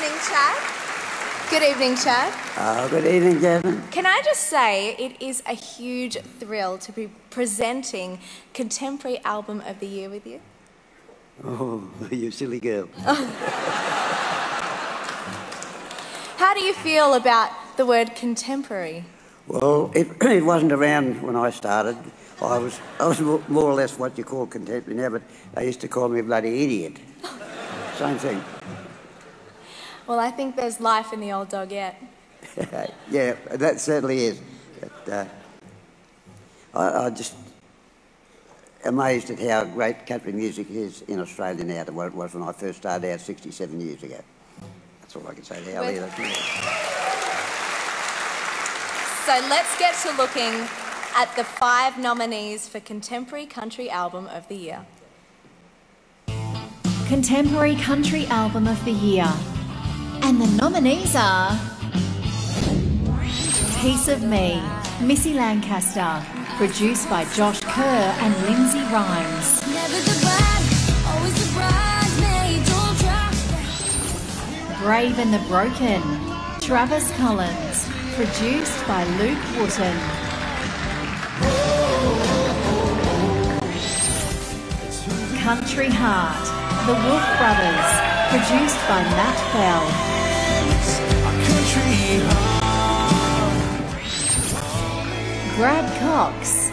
evening, Chad. Good evening, Chad. Oh, good evening, Jasmine. Can I just say it is a huge thrill to be presenting Contemporary Album of the Year with you. Oh, you silly girl. How do you feel about the word contemporary? Well, it wasn't around when I started. I was more or less what you call contemporary now, but they used to call me a bloody idiot. Same thing. Well, I think there's life in the old dog yet. Yeah, that certainly is. But, I just amazed at how great country music is in Australia now to what it was when I first started out 67 years ago. That's all I can say to Haley. So let's get to looking at the 5 nominees for Contemporary Country Album of the Year. Contemporary Country Album of the Year. And the nominees are Piece of Me, Missy Lancaster, produced by Josh Kerr and Lindsay Rhymes. Brave and the Broken, Travis Collins, produced by Luke Wooten. Country Heart, The Wolf Brothers, produced by Matt Fell. Brad Cox,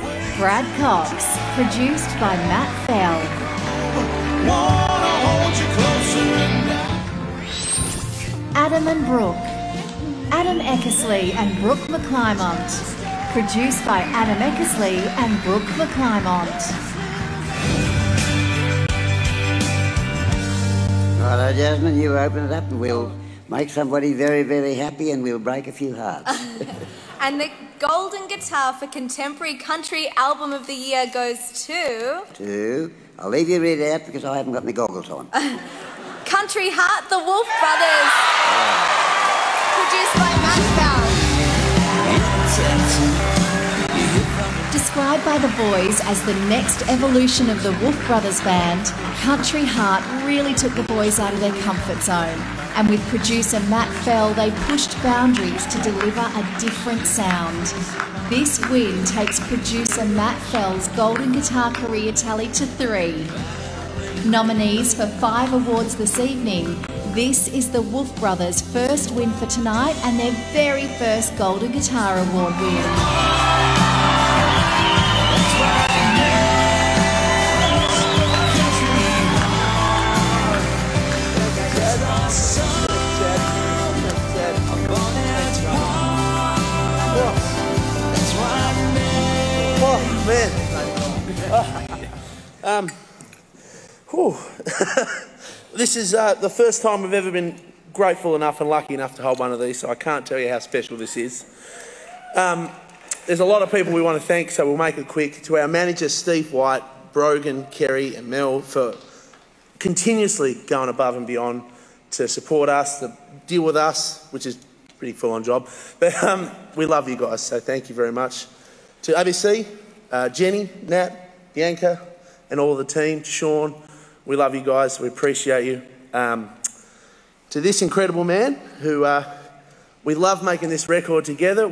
produced by Matt Fell. Adam and Brooke, Adam Eckersley and Brooke McClymont, produced by Adam Eckersley and Brooke McClymont. Righto, Jasmine, you open it up and we'll make somebody very, very happy and we'll break a few hearts. And the Golden Guitar for Contemporary Country Album of the Year goes to... I'll leave you read it out because I haven't got my goggles on. Country Heart, The Wolf Brothers, produced by Matt Fell. Described by the boys as the next evolution of the Wolf Brothers band, Country Heart really took the boys out of their comfort zone. And with producer Matt Fell, they pushed boundaries to deliver a different sound. This win takes producer Matt Fell's Golden Guitar career tally to 3. Nominees for 5 awards this evening. This is the Wolf Brothers' first win for tonight and their very first Golden Guitar Award win. This is the first time we've ever been grateful enough and lucky enough to hold one of these, so I can't tell you how special this is. There's a lot of people we want to thank, so we'll make it quick. To our manager, Steve White, Brogan, Kerry and Mel for continuously going above and beyond to support us, to deal with us, which is a pretty full-on job. But we love you guys, so thank you very much. To ABC, Jenny, Nat, Bianca, and all of the team, Sean, we love you guys, we appreciate you. To this incredible man who we love making this record together.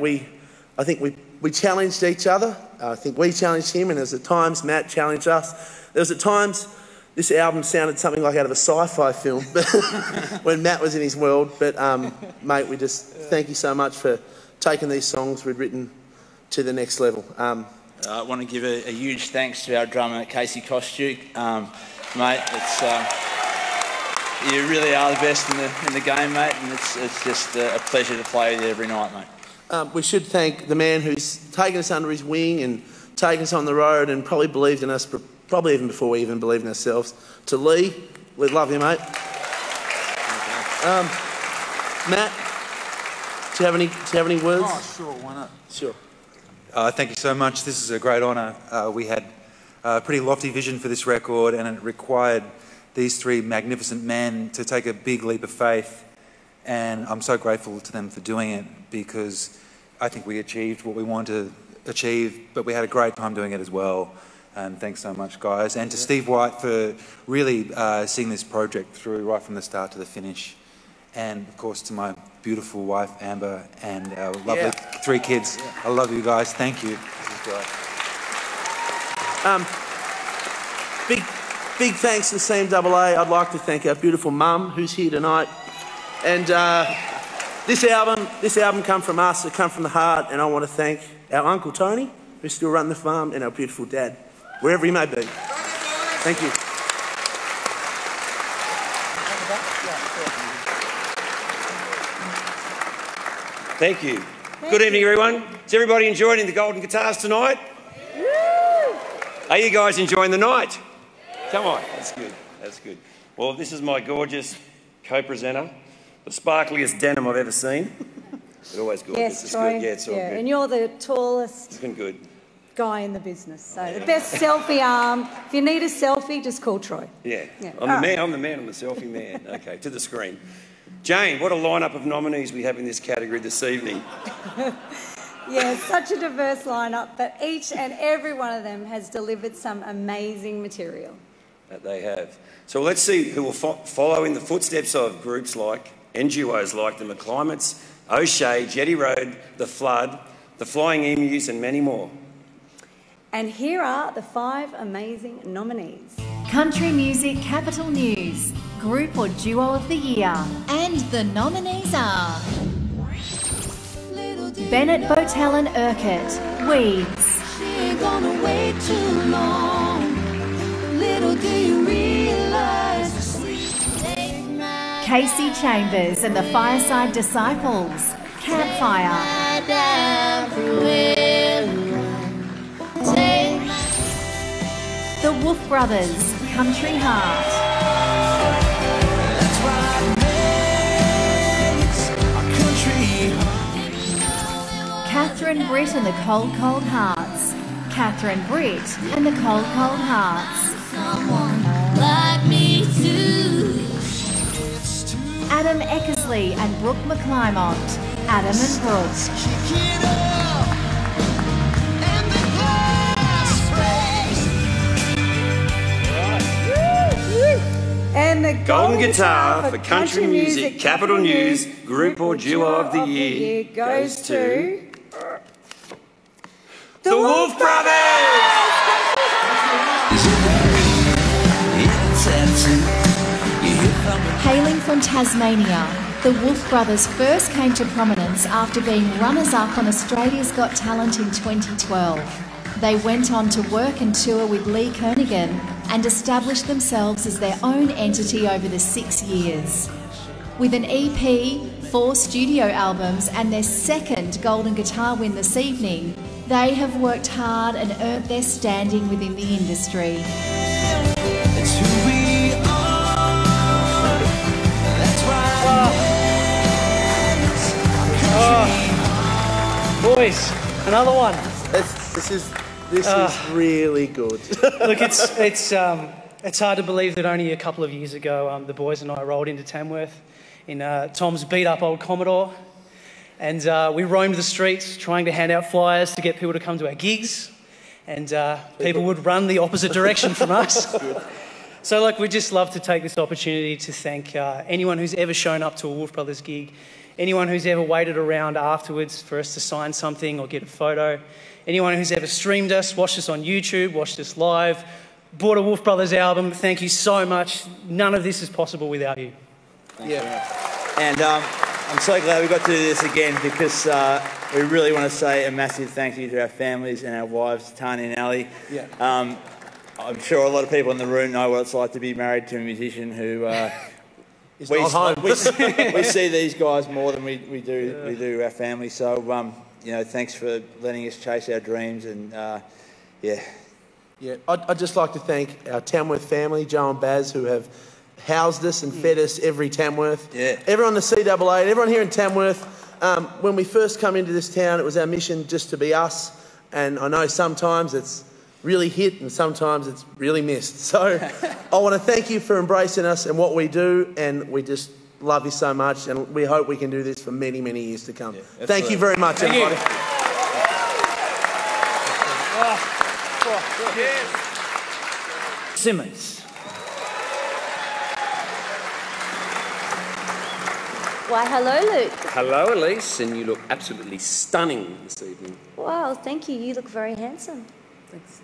I think we challenged each other. I think we challenged him, and there's at times Matt challenged us. There was at times this album sounded something like out of a sci-fi film when Matt was in his world. But mate, we just thank you so much for taking these songs we'd written to the next level. I want to give a huge thanks to our drummer Casey Kostyuk. Mate, you really are the best in the game, mate, and it's just a pleasure to play with you every night, mate. We should thank the man who's taken us under his wing and taken us on the road and probably believed in us, probably even before we even believed in ourselves. To Lee, we love you, mate. Matt, do you have any words? Oh, sure, why not? Sure. Thank you so much. This is a great honour. We had a pretty lofty vision for this record, and it required these 3 magnificent men to take a big leap of faith, and I'm so grateful to them for doing it, because I think we achieved what we wanted to achieve, but we had a great time doing it as well. And thanks so much, guys. And to Steve White for really seeing this project through right from the start to the finish. and of course to my beautiful wife Amber and our lovely 3 kids. I love you guys. Thank you. This is great. Big thanks to CMAA. I'd like to thank our beautiful mum who's here tonight. And this album come from us, it come from the heart, and I want to thank our Uncle Tony, who's still running the farm, and our beautiful dad, wherever he may be. Thank you. Thank you. Good evening, everyone. Is everybody enjoying the Golden Guitars tonight? Are you guys enjoying the night? Come on, that's good, that's good. Well, this is my gorgeous co-presenter, the sparkliest denim I've ever seen. It's always gorgeous. Yes, it's Troy. good. Yeah, it's all good. And you're the tallest Looking good. guy in the business, so the best selfie arm. If you need a selfie, just call Troy. Yeah, Yeah. I'm the man, I'm the selfie man. Okay, to the screen. Jane, what a lineup of nominees we have in this category this evening. Yeah, such a diverse lineup, but each and every one of them has delivered some amazing material. That they have. So let's see who will follow in the footsteps of groups like, and duos like the McClimates, O'Shea, Jetty Road, The Flood, The Flying Emus and many more. And here are the 5 amazing nominees. Country Music Capital News, Group or Duo of the Year. And the nominees are Bennett, Botel and Urquhart, Weeds. She ain't gonna wait too long. Little do you realize. Casey Chambers and the Fireside Disciples, Campfire. The Wolf Brothers, Country Heart. Catherine Britt and the Cold Cold Hearts. Catherine Britt and the Cold Cold Hearts. Like me too. Adam Eckersley and Brooke McClymont. Adam and Brooke. And the Golden Guitar for Country Music Capital News Group or Duo of the Year goes to the Wolf Brothers! Hailing from Tasmania, the Wolf Brothers first came to prominence after being runners-up on Australia's Got Talent in 2012. They went on to work and tour with Lee Kernaghan and established themselves as their own entity over the 6 years. With an EP, 4 studio albums and their second Golden Guitar win this evening, they have worked hard and earned their standing within the industry. It's who we are. That's why. Boys, another one. This is really good. Look, it's hard to believe that only a couple of years ago, the boys and I rolled into Tamworth in Tom's beat-up old Commodore, and we roamed the streets trying to hand out flyers to get people to come to our gigs, and people would run the opposite direction from us. So, look, we'd just love to take this opportunity to thank anyone who's ever shown up to a Wolf Brothers gig, anyone who's ever waited around afterwards for us to sign something or get a photo, anyone who's ever streamed us, watched us on YouTube, watched us live, bought a Wolf Brothers album. Thank you so much. None of this is possible without you. And I'm so glad we got to do this again because we really want to say a massive thank you to our families and our wives, Tanya and Ali. I'm sure a lot of people in the room know what it's like to be married to a musician who we see these guys more than we do our family. So thanks for letting us chase our dreams and I'd just like to thank our Tamworth family, Joe and Baz, who have housed us and fed us every Tamworth. Everyone the CAA, everyone here in Tamworth. When we first come into this town, it was our mission just to be us, and I know sometimes it's really hit and sometimes it's really missed. So I want to thank you for embracing us and what we do, and we just love you so much, and we hope we can do this for many, many years to come. Thank you very much, everybody. Simmons. Why, hello, Luke. Hello, Elise, and you look absolutely stunning this evening. Wow, thank you. You look very handsome. Thanks.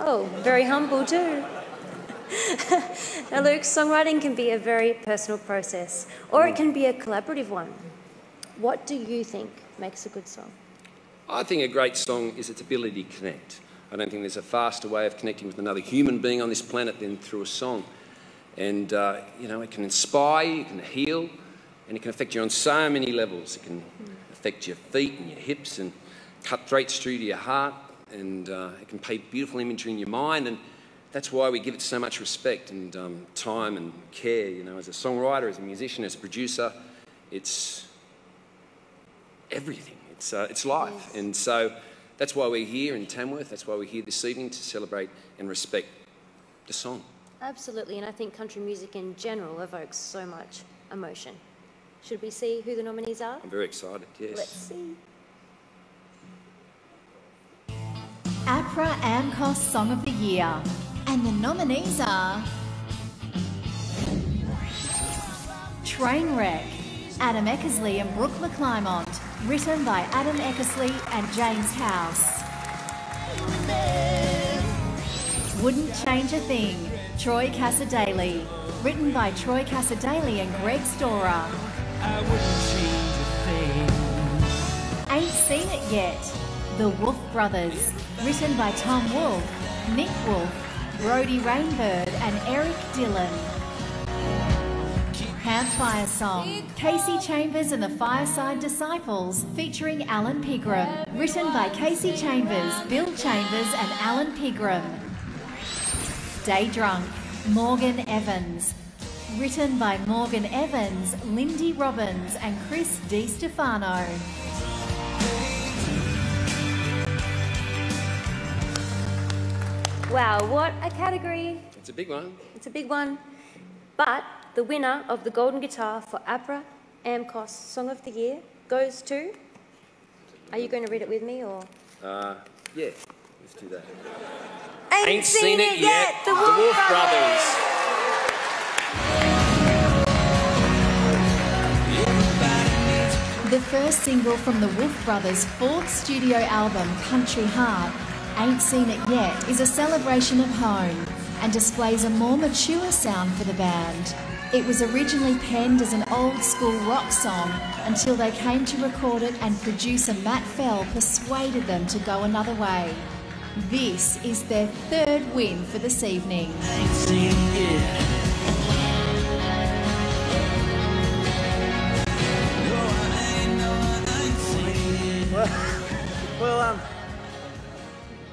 Oh, very humble too. Now, Luke, songwriting can be a very personal process, or it can be a collaborative one. What do you think makes a good song? I think a great song is its ability to connect. I don't think there's a faster way of connecting with another human being on this planet than through a song. And, you know, it can inspire you, it can heal, and it can affect you on so many levels. It can affect your feet and your hips and cut straight through to your heart, and it can paint beautiful imagery in your mind, and that's why we give it so much respect and time and care. You know, as a songwriter, as a musician, as a producer, it's everything. It's life. Yes. And so that's why we're here in Tamworth. That's why we're here this evening, to celebrate and respect the song. Absolutely, and I think country music in general evokes so much emotion. Should we see who the nominees are? I'm very excited, yes. Let's see. APRA AMCOS Song of the Year. And the nominees are Trainwreck, Adam Eckersley and Brooke McClymont, written by Adam Eckersley and James House. Wouldn't Change a Thing, Troy Cassadaly, written by Troy Cassadaly and Greg Storer. I wouldn't change a thing. Ain't Seen It Yet, The Wolf Brothers, written by Tom Wolfe, Nick Wolfe, Brodie Rainbird and Eric Dillon. Campfire Song, Casey Chambers and the Fireside Disciples, featuring Alan Pigram, written by Casey Chambers, Bill Chambers and Alan Pigram. Day Drunk, Morgan Evans, written by Morgan Evans, Lindy Robbins and Chris DiStefano. Wow, what a category. It's a big one. It's a big one. But the winner of the Golden Guitar for APRA AMCOS Song of the Year goes to... Are you going to read it with me, or...? Yeah, let's do that. Ain't Seen It Yet, The Wolf Brothers. The first single from the Wolf Brothers' fourth studio album, Country Heart, Ain't Seen It Yet, is a celebration of home and displays a more mature sound for the band. It was originally penned as an old-school rock song until they came to record it and producer Matt Fell persuaded them to go another way. This is their third win for this evening. Ain't seen it yet. Well,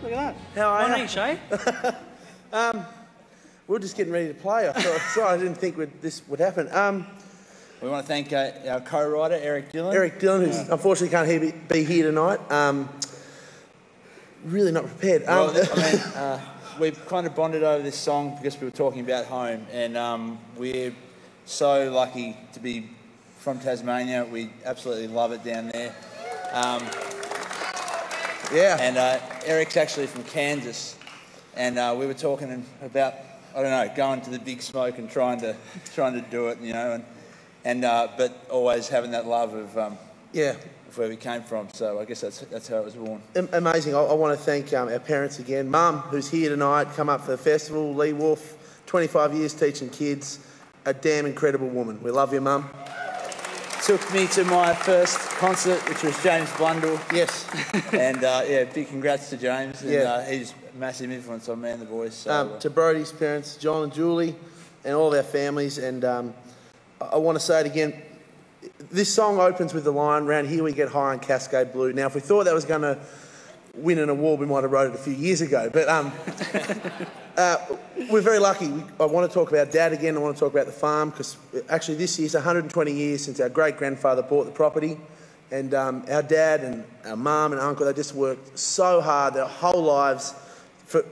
look at that. How are you? Morning, Shay. We're just getting ready to play. Sorry, I didn't think this would happen. We want to thank our co-writer, Eric Dillon. Eric Dillon, who unfortunately can't be here tonight. Really not prepared. We've kind of bonded over this song because we were talking about home, and we're so lucky to be from Tasmania. We absolutely love it down there. Yeah. And Eric's actually from Kansas, and we were talking about, I don't know, going to the big smoke and trying to do it, you know, but always having that love of where we came from. So I guess that's how it was born. Amazing. I want to thank our parents again. Mum, who's here tonight, come up for the festival. Lee Wolf, 25 years teaching kids. A damn incredible woman. We love you, Mum. Took me to my first concert, which was James Blundell. Yes. And big congrats to James. And, he's a massive influence on me and the boys. So, to Brodie's parents, John and Julie, and all of our families. And I want to say it again. This song opens with the line, "Round here we get high on Cascade Blue." Now, if we thought that was going to win an award, we might have wrote it a few years ago. But we're very lucky. I want to talk about Dad again. I want to talk about the farm, because actually this year's 120 years since our great-grandfather bought the property. And our dad and our mum and uncle, they just worked so hard their whole lives for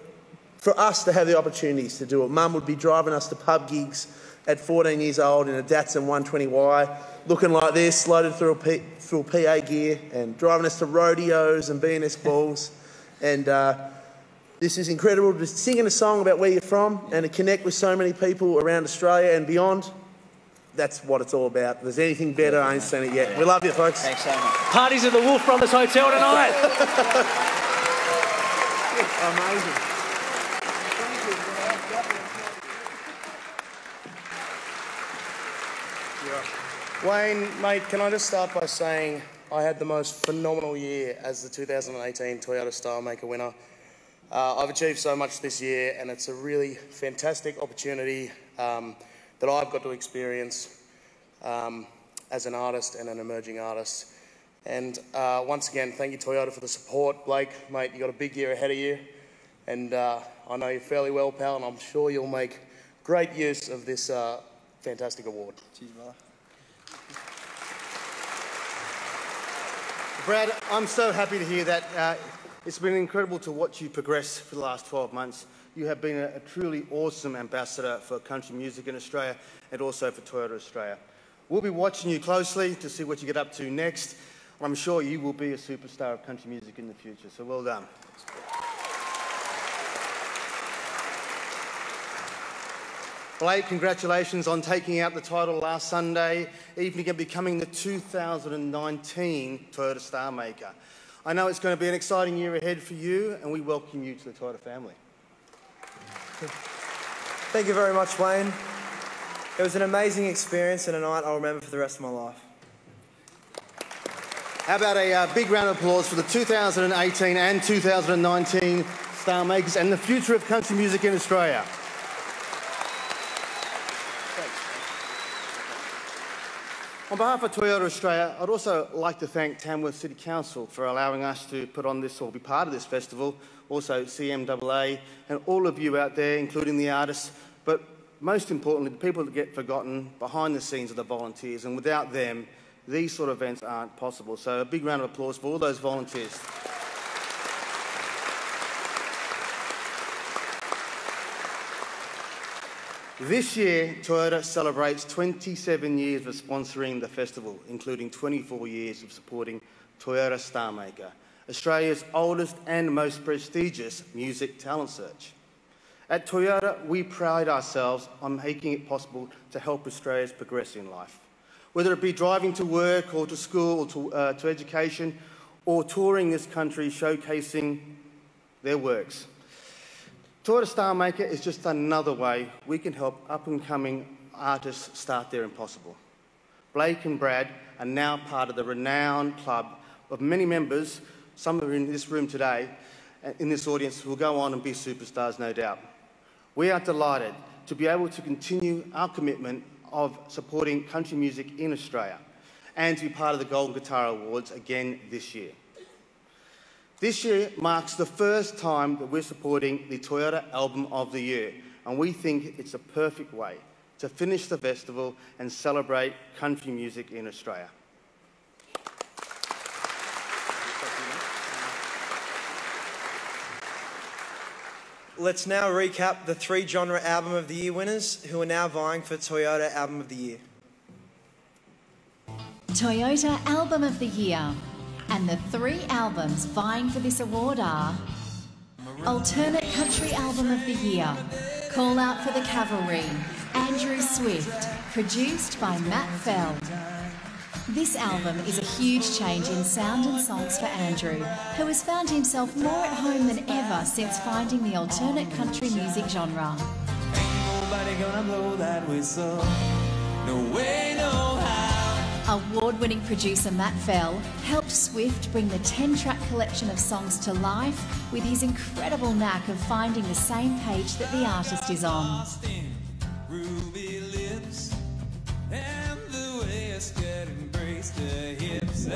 us to have the opportunities to do it. Mum would be driving us to pub gigs at 14 years old in a Datsun 120Y, looking like this, loaded through PA gear, and driving us to rodeos and B&S balls. And this is incredible, just singing a song about where you're from and to connect with so many people around Australia and beyond. that's what it's all about. If there's anything better, I ain't seen it yet. We love you, folks. Thanks so much. Parties at the Wolf Brothers Hotel tonight. Amazing. Wayne, mate, can I just start by saying I had the most phenomenal year as the 2018 Toyota Star Maker winner. I've achieved so much this year, and it's a really fantastic opportunity that I've got to experience as an artist and an emerging artist. And once again, thank you, Toyota, for the support. Blake, mate, you've got a big year ahead of you, and I know you fairly well, pal, and I'm sure you'll make great use of this fantastic award. Cheers, brother. Brad, I'm so happy to hear that. It's been incredible to watch you progress for the last 12 months. You have been a truly awesome ambassador for country music in Australia and also for Toyota Australia. We'll be watching you closely to see what you get up to next. I'm sure you will be a superstar of country music in the future, so well done. Blake, congratulations on taking out the title last Sunday evening and becoming the 2019 Toyota Star Maker. I know it's going to be an exciting year ahead for you, and we welcome you to the Toyota family. Thank you very much, Wayne. It was an amazing experience and a night I'll remember for the rest of my life. How about a big round of applause for the 2018 and 2019 Star Makers and the future of country music in Australia. On behalf of Toyota Australia, I'd also like to thank Tamworth City Council for allowing us to put on this or be part of this festival, also CMAA and all of you out there, including the artists, but most importantly, the people that get forgotten behind the scenes are the volunteers, and without them, these sort of events aren't possible. So a big round of applause for all those volunteers. This year, Toyota celebrates 27 years of sponsoring the festival, including 24 years of supporting Toyota Star Maker, Australia's oldest and most prestigious music talent search. At Toyota, we pride ourselves on making it possible to help Australians progress in life. Whether it be driving to work or to school or to education, or touring this country showcasing their works. Toyota Star Maker is just another way we can help up-and-coming artists start their impossible. Blake and Brad are now part of the renowned club of many members, some are in this room today, in this audience, who will go on and be superstars, no doubt. We are delighted to be able to continue our commitment of supporting country music in Australia and to be part of the Golden Guitar Awards again this year. This year marks the first time that we're supporting the Toyota Album of the Year, and we think it's a perfect way to finish the festival and celebrate country music in Australia. Let's now recap the 3 genre Album of the Year winners who are now vying for Toyota Album of the Year. Toyota Album of the Year. And the 3 albums vying for this award are Alternate Country Album of the Year, Call Out for the Cavalry, Andrew Swift, produced by Matt Fell. This album is a huge change in sound and songs for Andrew, who has found himself more at home than ever since finding the alternate country music genre. Ain't nobody gonna blow that whistle, no way, no how. Award-winning producer Matt Fell helped Swift bring the 10-track collection of songs to life with his incredible knack of finding the same page that the artist is on. Ruby lips and the way a skirt embraced her hips.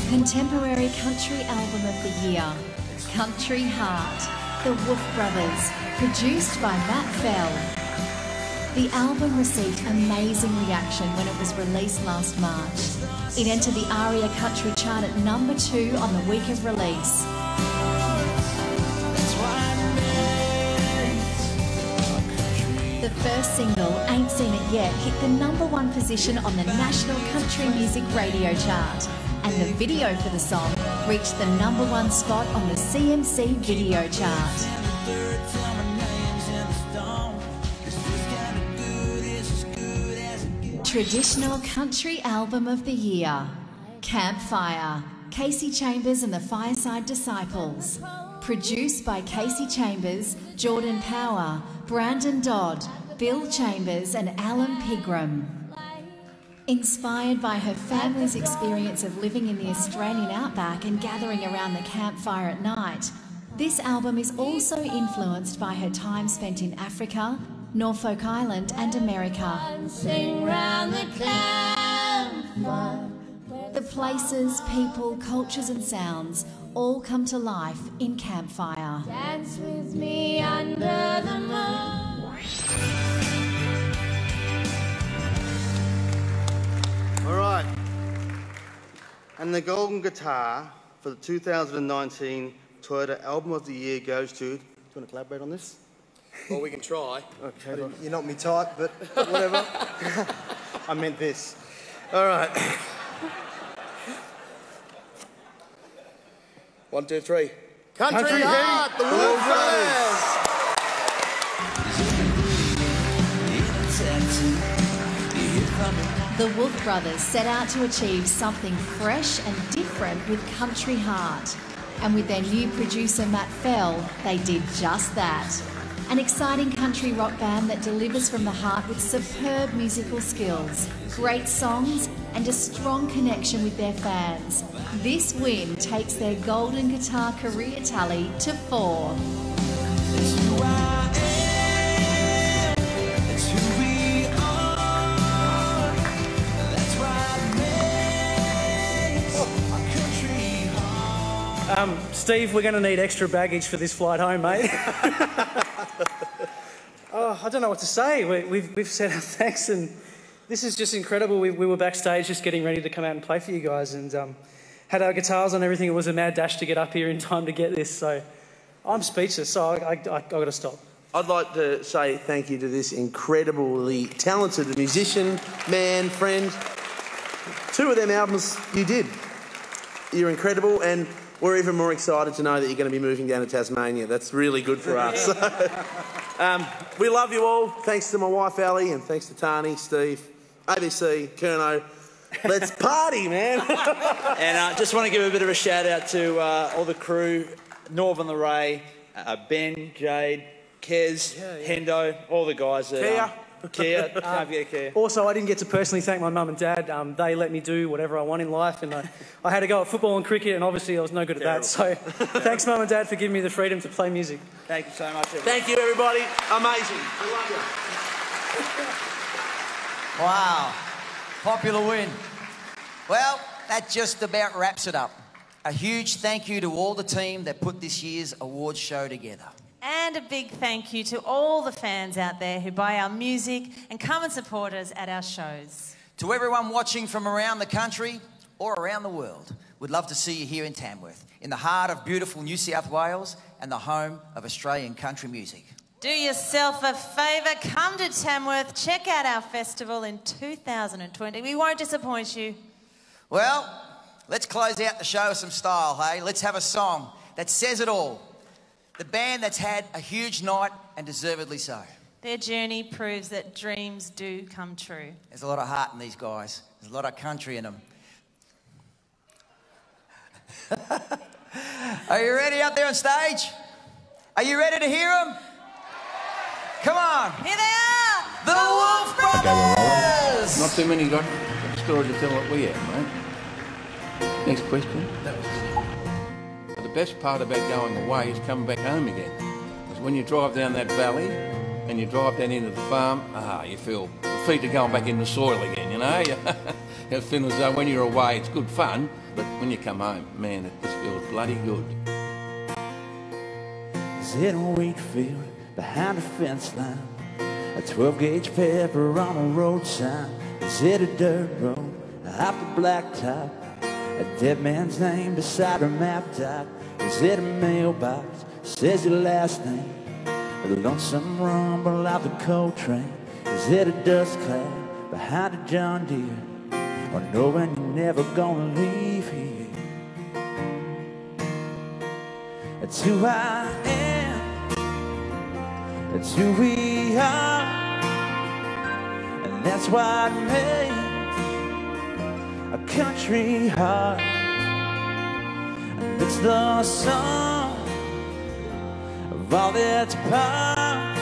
Contemporary Country Album of the Year, Country Heart, The Wolf Brothers, produced by Matt Fell. The album received amazing reaction when it was released last March. It entered the ARIA Country chart at #2 on the week of release. The first single, Ain't Seen It Yet, hit the #1 position on the National Country Music Radio chart, and the video for the song reached the #1 spot on the CMC Video chart. Traditional Country Album of the Year. Campfire, Casey Chambers and the Fireside Disciples. Produced by Casey Chambers, Jordan Power, Brandon Dodd, Bill Chambers and Alan Pigram. Inspired by her family's experience of living in the Australian outback and gathering around the campfire at night, this album is also influenced by her time spent in Africa, Norfolk Island and America. The places, people, cultures and sounds all come to life in Campfire. Dance with me under the moon. All right. And the golden guitar for the 2019 Toyota Album of the Year goes to... Do you want to collaborate on this? Well, we can try. Okay. You're not me type, but whatever. I meant this. All right. 1, 2, 3. Country Heart, the Wolf Brothers. The Wolf Brothers set out to achieve something fresh and different with Country Heart. And with their new producer Matt Fell, they did just that. An exciting country rock band that delivers from the heart with superb musical skills, great songs and a strong connection with their fans. This win takes their golden guitar career tally to 4. Steve, we're going to need extra baggage for this flight home, mate. Oh, I don't know what to say. We've said our thanks, and this is just incredible. We were backstage just getting ready to come out and play for you guys, and had our guitars on everything. It was a mad dash to get up here in time to get this, so I'm speechless, so I've got to stop. I'd like to say thank you to this incredibly talented musician, man, friend. 2 of them albums you did. You're incredible, and we're even more excited to know that you're going to be moving down to Tasmania. That's really good for us. We love you all. Thanks to my wife, Ali, and thanks to Tani, Steve, ABC, Kerno. Let's party, man. And I just want to give a bit of a shout out to all the crew, Northern Ray, Ben, Jade, Kez, Hendo, all the guys. Kia. Can't forget Kia. Also, I didn't get to personally thank my mum and dad. They let me do whatever I want in life, and I had to go at football and cricket, and obviously I was no good at that. So thanks, Mum and Dad, for giving me the freedom to play music. Thank you so much, everybody. Thank you, everybody. Amazing. We love you. Wow. Popular win. Well, that just about wraps it up. A huge thank you to all the team that put this year's awards show together. And a big thank you to all the fans out there who buy our music and come and support us at our shows. To everyone watching from around the country or around the world, we'd love to see you here in Tamworth, in the heart of beautiful New South Wales and the home of Australian country music. Do yourself a favour, come to Tamworth, check out our festival in 2020. We won't disappoint you. Well, let's close out the show with some style, hey? Let's have a song that says it all. The band that's had a huge night, and deservedly so. Their journey proves that dreams do come true. There's a lot of heart in these guys. There's a lot of country in them. Are you ready out there on stage? Are you ready to hear them? Come on. Here they are. The Wolf Brothers. Not too many got a story to tell what we have, mate. Next question. The best part about going away is coming back home again. Because when you drive down that valley and you drive down into the farm, you feel the feet are going back in the soil again, you know? You feel as though when you're away it's good fun, but when you come home, man, it just feels bloody good. Is it a wheat field behind a fence line? A 12-gauge pepper on a road sign? Is it a dirt road off the blacktop? A dead man's name beside a map top? Is it a mailbox, says your last name? A lonesome rumble of the coal train? Is it a dust cloud behind a John Deere? Or knowing you're never gonna leave here? It's who I am, it's who we are, and That's what made a country heart. It's the sum of all that's part.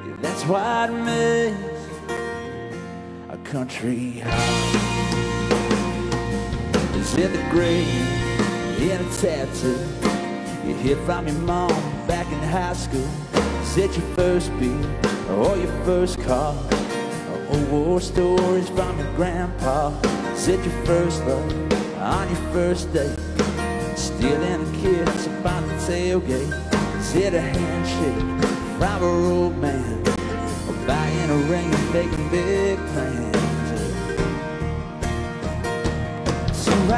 Yeah, that's what makes a country heart. Is it the grave in a tattoo you hid from your mom back in high school? Is it your first beer or your first car? Or war stories from your grandpa? Is it your first love on your first date? Stealing a kiss up on the tailgate? Is it a handshake from a old man? Or buying a ring and making big plans? So I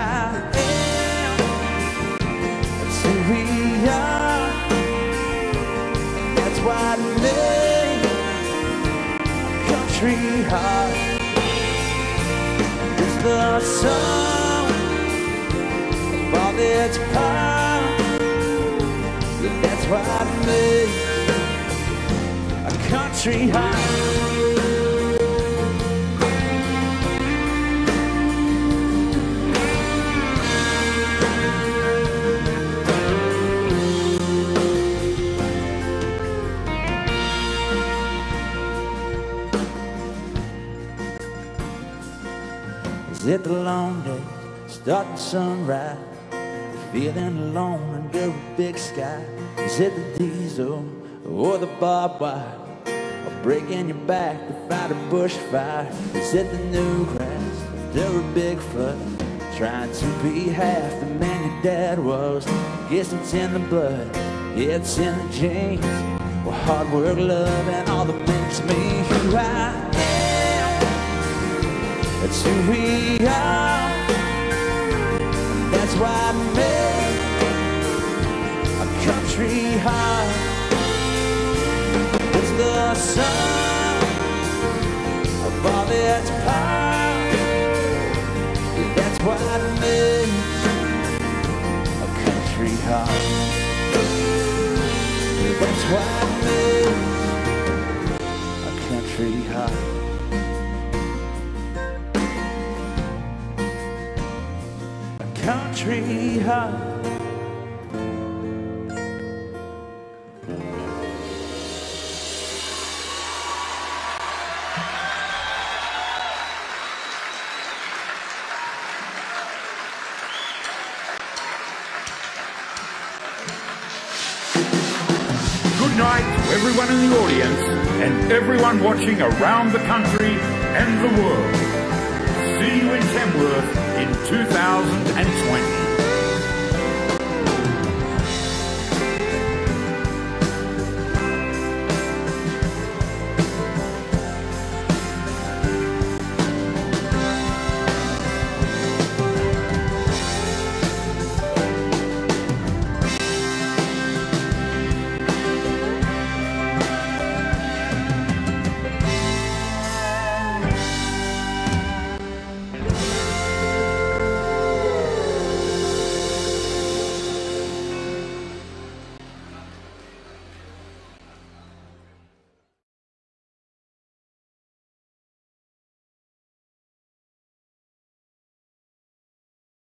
am, that's who we are. That's what made a country heart. It's the sum of all its power. Yeah, that's what makes a country heart. Is it the long day, starting sunrise, feeling alone under a big sky? Is it the diesel or the barbed wire, or breaking your back to fight a bushfire? Is it the new grass after a big flood, trying to be half the man your dad was? Guess it's in the blood, yeah, it's in the genes. Well, hard work, love, and all that makes me who I am. That's who we are. That's what makes a country heart. It's the sum of all its parts. Yeah, that's what makes a country heart. Yeah, that's what makes a country heart. Country heart. Good night to everyone in the audience and everyone watching around the country and the world. See you in Tamworth in 2020.